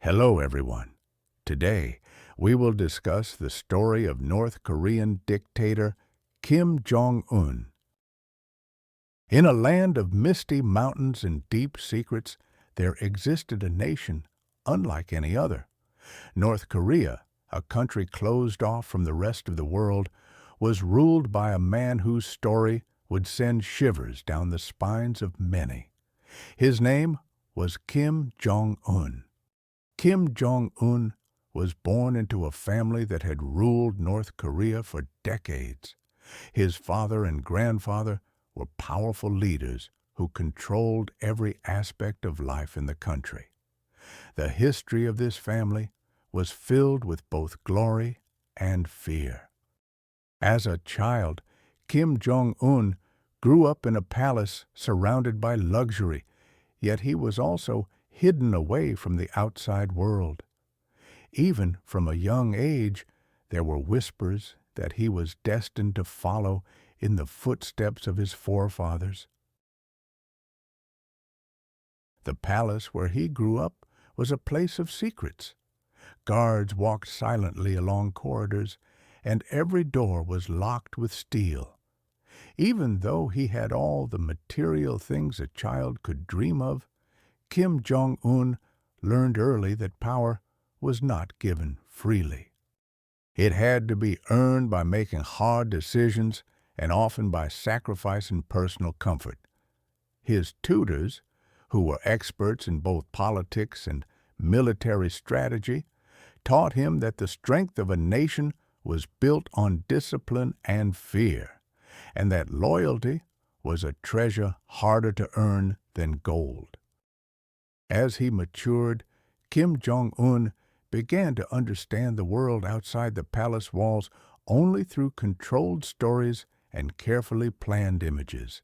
Hello, everyone. Today, we will discuss the story of North Korean dictator Kim Jong Un. In a land of misty mountains and deep secrets, there existed a nation unlike any other. North Korea, a country closed off from the rest of the world, was ruled by a man whose story would send shivers down the spines of many. His name was Kim Jong Un. Kim Jong Un was born into a family that had ruled North Korea for decades. His father and grandfather were powerful leaders who controlled every aspect of life in the country. The history of this family was filled with both glory and fear. As a child, Kim Jong Un grew up in a palace surrounded by luxury, yet he was also hidden away from the outside world. Even from a young age, there were whispers that he was destined to follow in the footsteps of his forefathers. The palace where he grew up was a place of secrets. Guards walked silently along corridors, and every door was locked with steel. Even though he had all the material things a child could dream of, Kim Jong Un learned early that power was not given freely. It had to be earned by making hard decisions and often by sacrificing personal comfort. His tutors, who were experts in both politics and military strategy, taught him that the strength of a nation was built on discipline and fear, and that loyalty was a treasure harder to earn than gold. As he matured, Kim Jong Un began to understand the world outside the palace walls only through controlled stories and carefully planned images.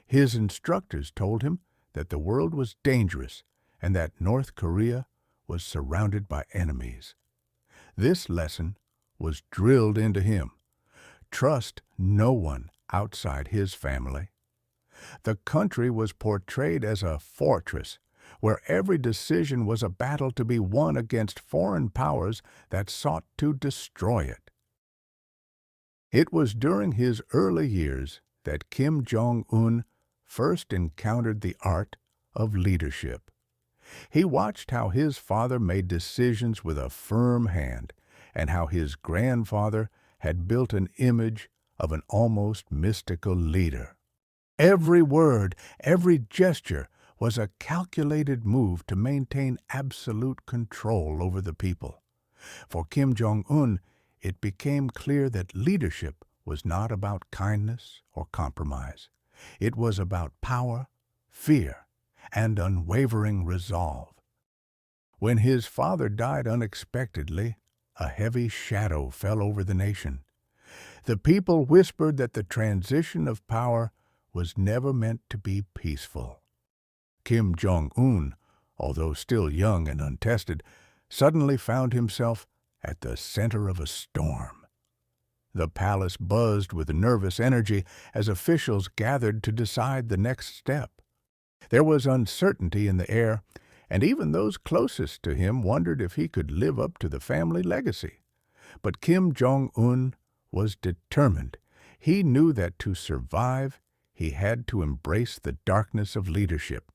His instructors told him that the world was dangerous and that North Korea was surrounded by enemies. This lesson was drilled into him. Trust no one outside his family. The country was portrayed as a fortress where every decision was a battle to be won against foreign powers that sought to destroy it. It was during his early years that Kim Jong Un first encountered the art of leadership. He watched how his father made decisions with a firm hand and how his grandfather had built an image of an almost mystical leader. Every word, every gesture was a calculated move to maintain absolute control over the people. For Kim Jong Un, it became clear that leadership was not about kindness or compromise. It was about power, fear, and unwavering resolve. When his father died unexpectedly, a heavy shadow fell over the nation. The people whispered that the transition of power was never meant to be peaceful. Kim Jong Un, although still young and untested, suddenly found himself at the center of a storm. The palace buzzed with nervous energy as officials gathered to decide the next step. There was uncertainty in the air, and even those closest to him wondered if he could live up to the family legacy. But Kim Jong Un was determined. He knew that to survive, he had to embrace the darkness of leadership.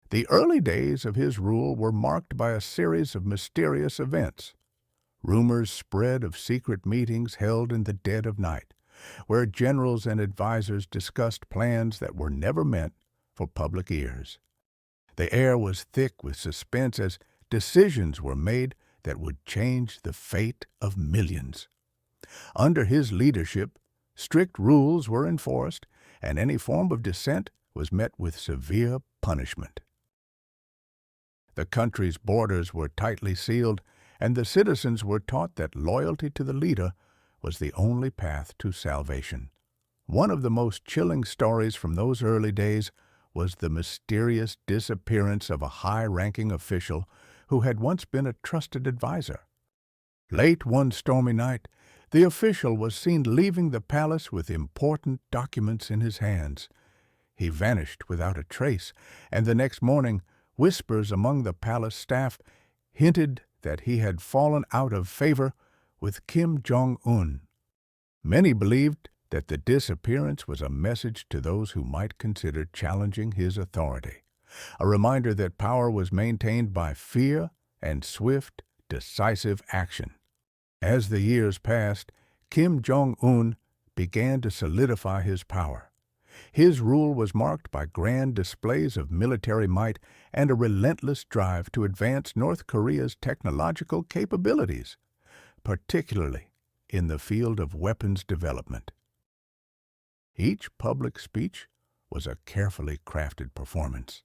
The early days of his rule were marked by a series of mysterious events. Rumors spread of secret meetings held in the dead of night, where generals and advisors discussed plans that were never meant for public ears. The air was thick with suspense as decisions were made that would change the fate of millions. Under his leadership, strict rules were enforced, and any form of dissent was met with severe punishment. The country's borders were tightly sealed, and the citizens were taught that loyalty to the leader was the only path to salvation. One of the most chilling stories from those early days was the mysterious disappearance of a high-ranking official who had once been a trusted advisor. Late one stormy night, the official was seen leaving the palace with important documents in his hands. He vanished without a trace, and the next morning, whispers among the palace staff hinted that he had fallen out of favor with Kim Jong Un. Many believed that the disappearance was a message to those who might consider challenging his authority, a reminder that power was maintained by fear and swift, decisive action. As the years passed, Kim Jong Un began to solidify his power. His rule was marked by grand displays of military might and a relentless drive to advance North Korea's technological capabilities, particularly in the field of weapons development. Each public speech was a carefully crafted performance.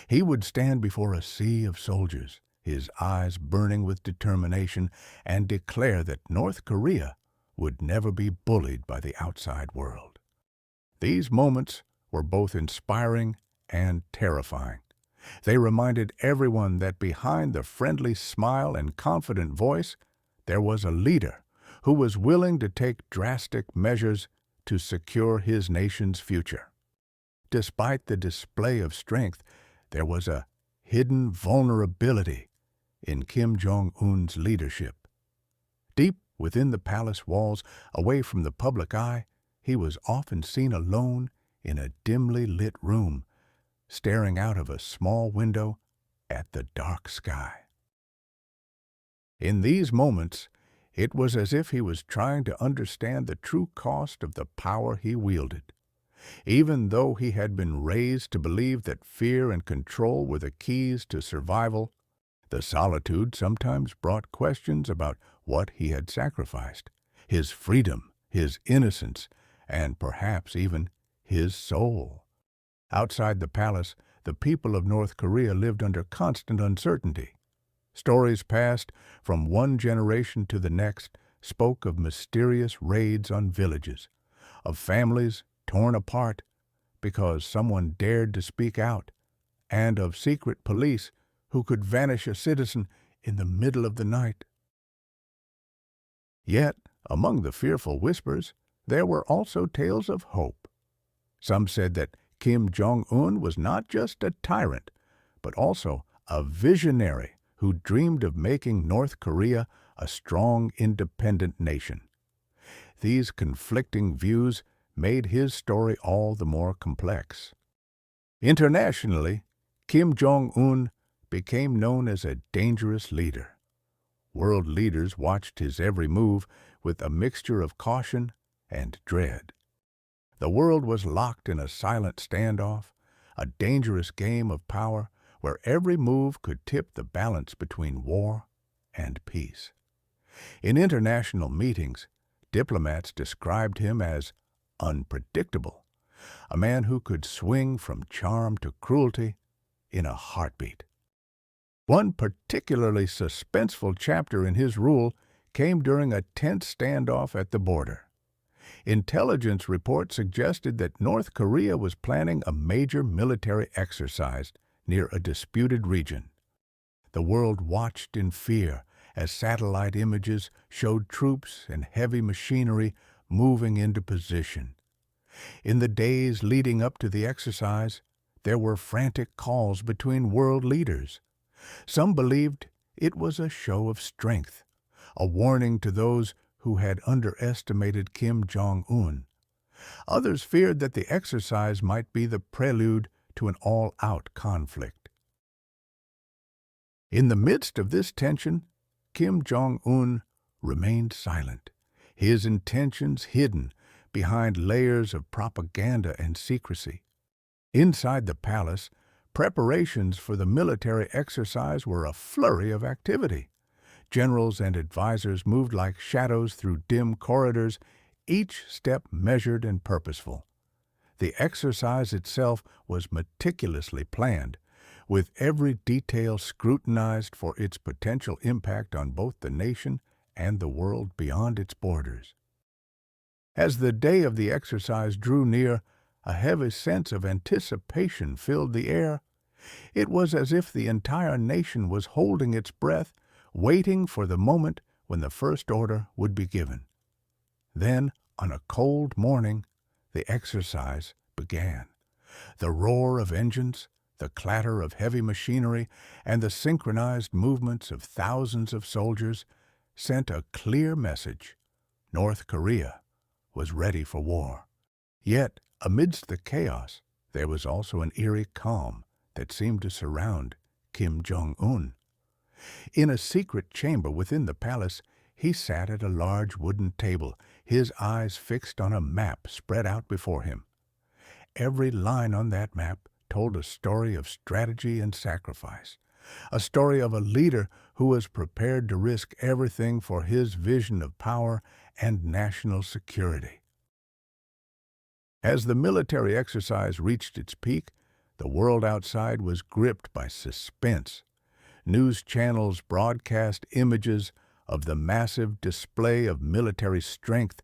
He would stand before a sea of soldiers, his eyes burning with determination, and declare that North Korea would never be bullied by the outside world. These moments were both inspiring and terrifying. They reminded everyone that behind the friendly smile and confident voice, there was a leader who was willing to take drastic measures to secure his nation's future. Despite the display of strength, there was a hidden vulnerability in Kim Jong Un's leadership. Deep within the palace walls, away from the public eye, he was often seen alone in a dimly lit room, staring out of a small window at the dark sky. In these moments, it was as if he was trying to understand the true cost of the power he wielded. Even though he had been raised to believe that fear and control were the keys to survival, the solitude sometimes brought questions about what he had sacrificed: his freedom, his innocence, and perhaps even his soul. Outside the palace, the people of North Korea lived under constant uncertainty. Stories passed from one generation to the next spoke of mysterious raids on villages, of families torn apart because someone dared to speak out, and of secret police who could vanish a citizen in the middle of the night. Yet, among the fearful whispers, there were also tales of hope. Some said that Kim Jong Un was not just a tyrant, but also a visionary who dreamed of making North Korea a strong, independent nation. These conflicting views made his story all the more complex. Internationally, Kim Jong Un became known as a dangerous leader. World leaders watched his every move with a mixture of caution and dread. The world was locked in a silent standoff, a dangerous game of power where every move could tip the balance between war and peace. In international meetings, diplomats described him as unpredictable, a man who could swing from charm to cruelty in a heartbeat. One particularly suspenseful chapter in his rule came during a tense standoff at the border. Intelligence reports suggested that North Korea was planning a major military exercise near a disputed region. The world watched in fear as satellite images showed troops and heavy machinery moving into position. In the days leading up to the exercise, there were frantic calls between world leaders. Some believed it was a show of strength, a warning to those who had underestimated Kim Jong Un. Others feared that the exercise might be the prelude to an all-out conflict. In the midst of this tension, Kim Jong Un remained silent, his intentions hidden behind layers of propaganda and secrecy. Inside the palace, preparations for the military exercise were a flurry of activity. Generals and advisors moved like shadows through dim corridors, each step measured and purposeful. The exercise itself was meticulously planned, with every detail scrutinized for its potential impact on both the nation and the world beyond its borders. As the day of the exercise drew near, a heavy sense of anticipation filled the air. It was as if the entire nation was holding its breath, waiting for the moment when the first order would be given. Then, on a cold morning, the exercise began. The roar of engines, The clatter of heavy machinery and the synchronized movements of thousands of soldiers sent a clear message. North Korea was ready for war. Yet, amidst the chaos, there was also an eerie calm that seemed to surround Kim Jong Un. In a secret chamber within the palace, he sat at a large wooden table, his eyes fixed on a map spread out before him. Every line on that map told a story of strategy and sacrifice, a story of a leader who was prepared to risk everything for his vision of power and national security. As the military exercise reached its peak, the world outside was gripped by suspense. News channels broadcast images of the massive display of military strength,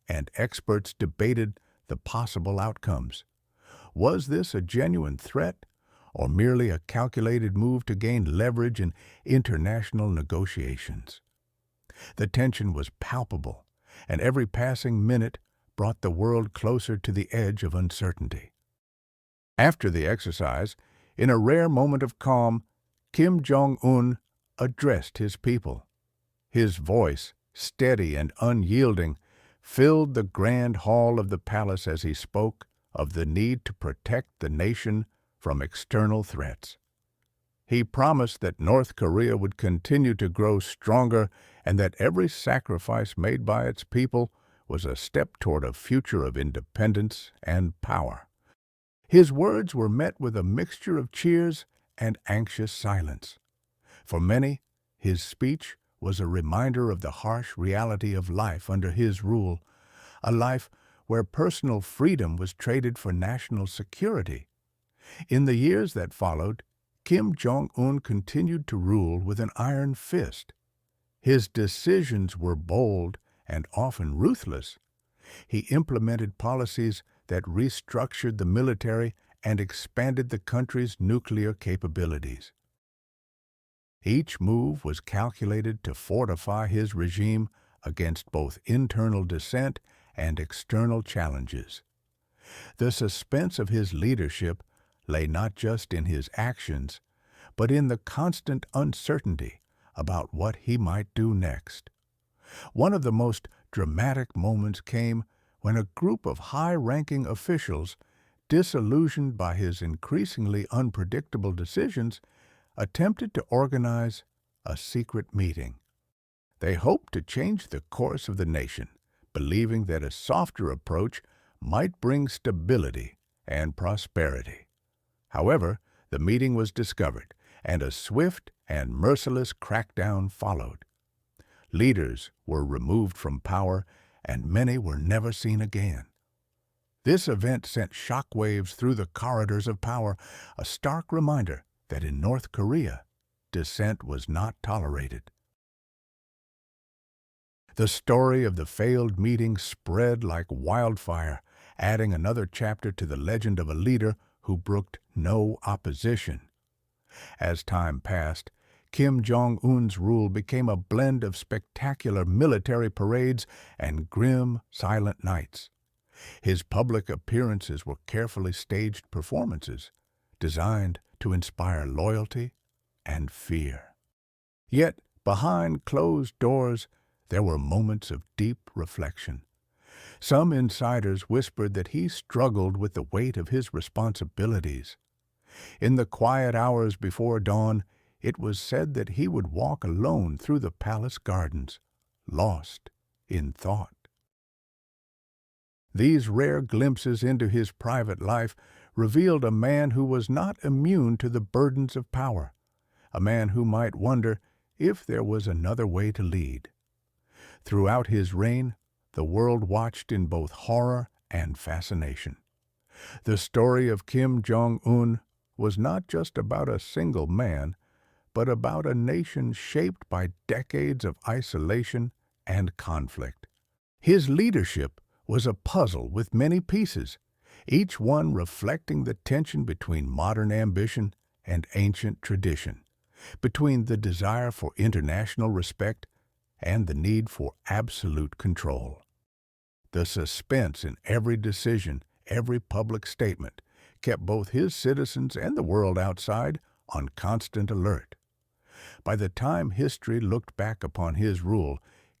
and experts debated the possible outcomes. Was this a genuine threat, or merely a calculated move to gain leverage in international negotiations? The tension was palpable, and every passing minute brought the world closer to the edge of uncertainty. After the exercise, in a rare moment of calm, Kim Jong Un addressed his people. His voice, steady and unyielding, filled the grand hall of the palace as he spoke of the need to protect the nation from external threats. He promised that North Korea would continue to grow stronger and that every sacrifice made by its people was a step toward a future of independence and power. His words were met with a mixture of cheers and anxious silence. For many, his speech was a reminder of the harsh reality of life under his rule, a life where personal freedom was traded for national security. In the years that followed, Kim Jong Un continued to rule with an iron fist. His decisions were bold and often ruthless. He implemented policies that restructured the military and expanded the country's nuclear capabilities. Each move was calculated to fortify his regime against both internal dissent and external challenges. The suspense of his leadership lay not just in his actions, but in the constant uncertainty about what he might do next. One of the most dramatic moments came when a group of high-ranking officials, disillusioned by his increasingly unpredictable decisions, attempted to organize a secret meeting. They hoped to change the course of the nation, believing that a softer approach might bring stability and prosperity. However, the meeting was discovered, and a swift and merciless crackdown followed. Leaders were removed from power, and many were never seen again. This event sent shockwaves through the corridors of power, a stark reminder that in North Korea, dissent was not tolerated. The story of the failed meeting spread like wildfire, adding another chapter to the legend of a leader who brooked no opposition. As time passed, Kim Jong Un's rule became a blend of spectacular military parades and grim, silent nights. His public appearances were carefully staged performances, designed to inspire loyalty and fear. Yet, behind closed doors, there were moments of deep reflection. Some insiders whispered that he struggled with the weight of his responsibilities. In the quiet hours before dawn, it was said that he would walk alone through the palace gardens, lost in thought. These rare glimpses into his private life revealed a man who was not immune to the burdens of power, a man who might wonder if there was another way to lead. Throughout his reign, the world watched in both horror and fascination. The story of Kim Jong Un was not just about a single man, but about a nation shaped by decades of isolation and conflict. His leadership was a puzzle with many pieces, each one reflecting the tension between modern ambition and ancient tradition, between the desire for international respect and the need for absolute control. The suspense in every decision, every public statement, kept both his citizens and the world outside on constant alert. By the time history looked back upon his rule,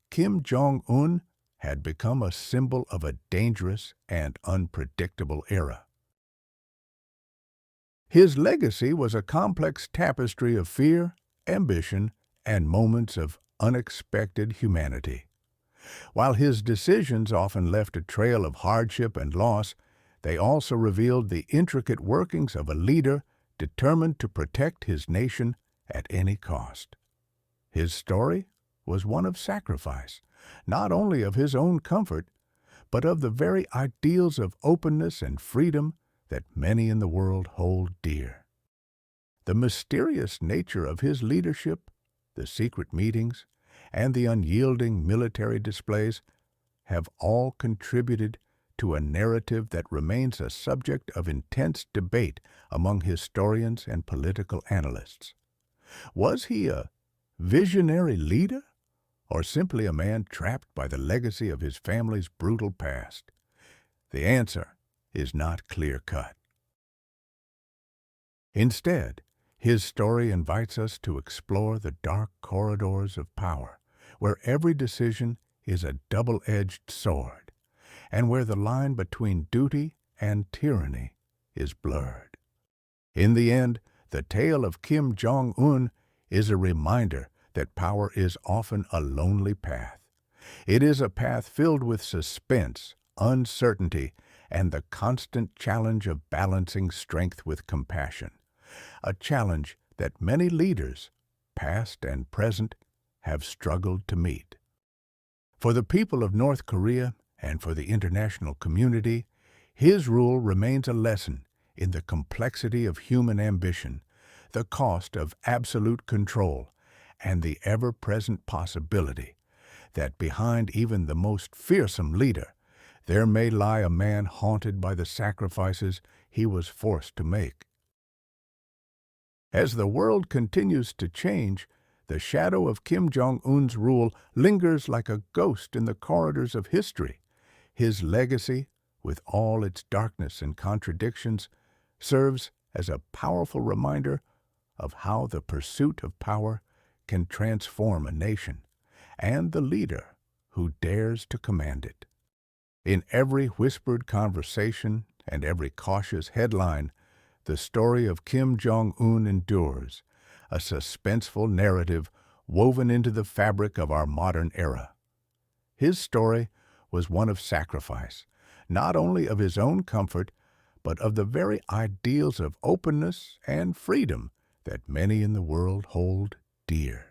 Kim Jong Un had become a symbol of a dangerous and unpredictable era. His legacy was a complex tapestry of fear, ambition, and moments of unexpected humanity. While his decisions often left a trail of hardship and loss, they also revealed the intricate workings of a leader determined to protect his nation at any cost. His story was one of sacrifice, not only of his own comfort, but of the very ideals of openness and freedom that many in the world hold dear. The mysterious nature of his leadership, the secret meetings, and the unyielding military displays have all contributed to a narrative that remains a subject of intense debate among historians and political analysts. Was he a visionary leader, or simply a man trapped by the legacy of his family's brutal past? The answer is not clear-cut. Instead, his story invites us to explore the dark corridors of power, where every decision is a double-edged sword, and where the line between duty and tyranny is blurred. In the end, the tale of Kim Jong Un is a reminder that power is often a lonely path. It is a path filled with suspense, uncertainty, and the constant challenge of balancing strength with compassion, a challenge that many leaders, past and present, have struggled to meet. For the people of North Korea and for the international community, his rule remains a lesson in the complexity of human ambition, the cost of absolute control, and the ever-present possibility that behind even the most fearsome leader, there may lie a man haunted by the sacrifices he was forced to make. As the world continues to change, the shadow of Kim Jong Un's rule lingers like a ghost in the corridors of history. His legacy, with all its darkness and contradictions, serves as a powerful reminder of how the pursuit of power can transform a nation, and the leader who dares to command it. In every whispered conversation and every cautious headline, the story of Kim Jong Un endures, a suspenseful narrative woven into the fabric of our modern era. His story was one of sacrifice, not only of his own comfort, but of the very ideals of openness and freedom that many in the world hold dear.